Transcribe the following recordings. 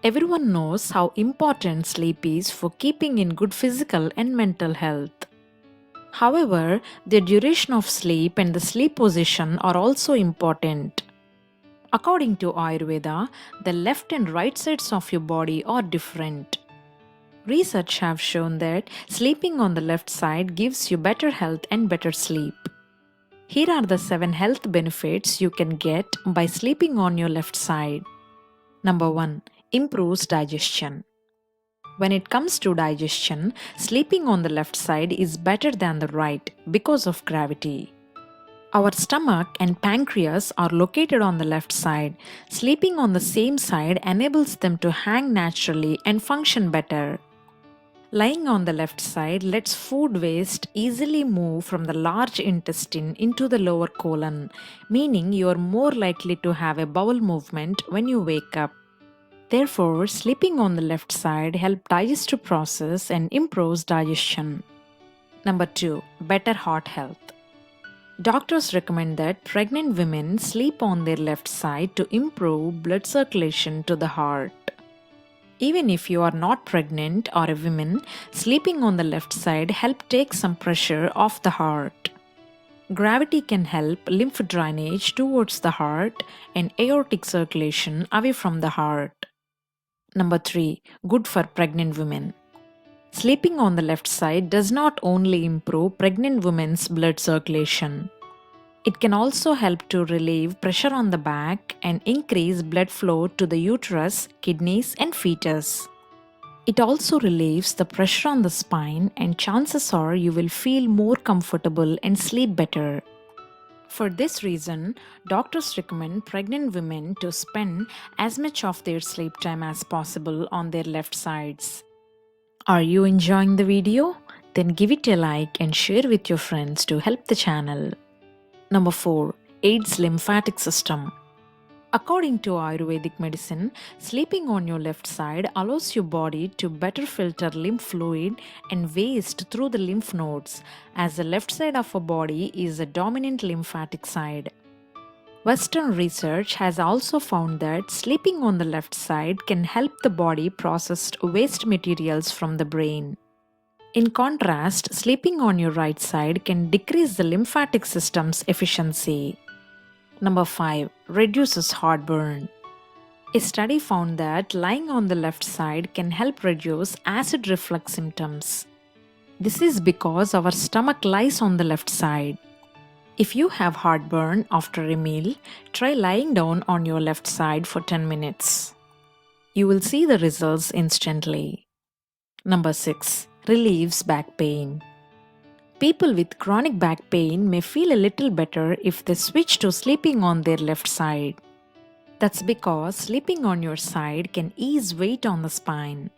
Everyone knows how important sleep is for keeping in good physical and mental health. However, the duration of sleep and the sleep position are also important. According to Ayurveda, the left and right sides of your body are different. Research have shown that sleeping on the left side gives you better health and better sleep. Here are the 7 health benefits you can get by sleeping on your left side. Number 1. Improves digestion. When it comes to digestion, sleeping on the left side is better than the right because of gravity. Our stomach and pancreas are located on the left side. Sleeping on the same side enables them to hang naturally and function better. Lying on the left side lets food waste easily move from the large intestine into the lower colon, meaning you are more likely to have a bowel movement when you wake up. Therefore, sleeping on the left side helps digestive process and improves digestion. Number 2. Better heart health. Doctors recommend that pregnant women sleep on their left side to improve blood circulation to the heart. Even if you are not pregnant or a woman, sleeping on the left side helps take some pressure off the heart. Gravity can help lymph drainage towards the heart and aortic circulation away from the heart. Number 3. Good for pregnant women. Sleeping on the left side does not only improve pregnant women's blood circulation. It can also help to relieve pressure on the back and increase blood flow to the uterus, kidneys, and fetus. It also relieves the pressure on the spine, and chances are you will feel more comfortable and sleep better. For this reason, doctors recommend pregnant women to spend as much of their sleep time as possible on their left sides. Are you enjoying the video? Then give it a like and share with your friends to help the channel. Number 4. Aids lymphatic system. According to Ayurvedic medicine, sleeping on your left side allows your body to better filter lymph fluid and waste through the lymph nodes, as the left side of a body is the dominant lymphatic side. Western research has also found that sleeping on the left side can help the body process waste materials from the brain. In contrast, sleeping on your right side can decrease the lymphatic system's efficiency. Number 5. Reduces heartburn. A study found that lying on the left side can help reduce acid reflux symptoms. This is because our stomach lies on the left side. If you have heartburn after a meal, try lying down on your left side for 10 minutes. You will see the results instantly. Number 6. Relieves back pain. People with chronic back pain may feel a little better if they switch to sleeping on their left side. That's because sleeping on your side can ease weight on the spine.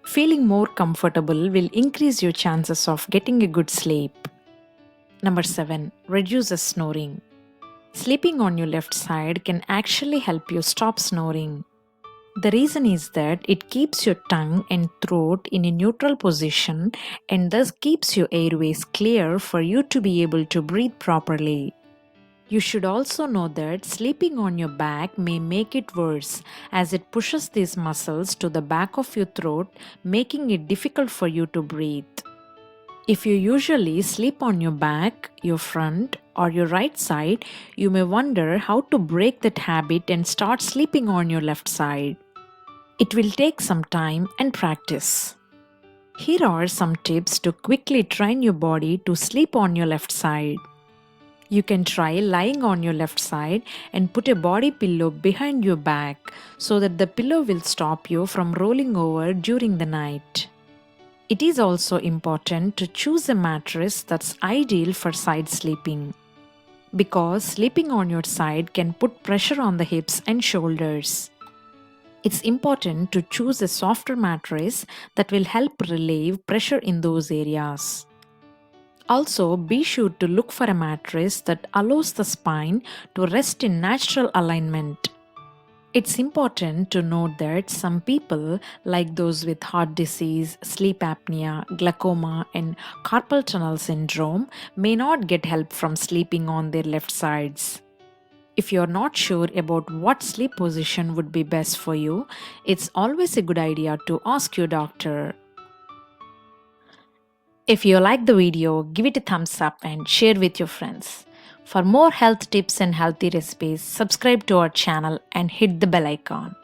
Feeling more comfortable will increase your chances of getting a good sleep. Number 7. Reduces snoring. Sleeping on your left side can actually help you stop snoring. The reason is that it keeps your tongue and throat in a neutral position and thus keeps your airways clear for you to be able to breathe properly. You should also know that sleeping on your back may make it worse as it pushes these muscles to the back of your throat, making it difficult for you to breathe. If you usually sleep on your back, your front, or your right side, you may wonder how to break that habit and start sleeping on your left side. It will take some time and practice. Here are some tips to quickly train your body to sleep on your left side. You can try lying on your left side and put a body pillow behind your back so that the pillow will stop you from rolling over during the night. It is also important to choose a mattress that's ideal for side sleeping, because sleeping on your side can put pressure on the hips and shoulders. It's important to choose a softer mattress that will help relieve pressure in those areas. Also, be sure to look for a mattress that allows the spine to rest in natural alignment. It's important to note that some people, like those with heart disease, sleep apnea, glaucoma, and carpal tunnel syndrome, may not get help from sleeping on their left sides. If you're not sure about what sleep position would be best for you, it's always a good idea to ask your doctor. If you like the video, give it a thumbs up and share with your friends. For more health tips and healthy recipes, subscribe to our channel and hit the bell icon.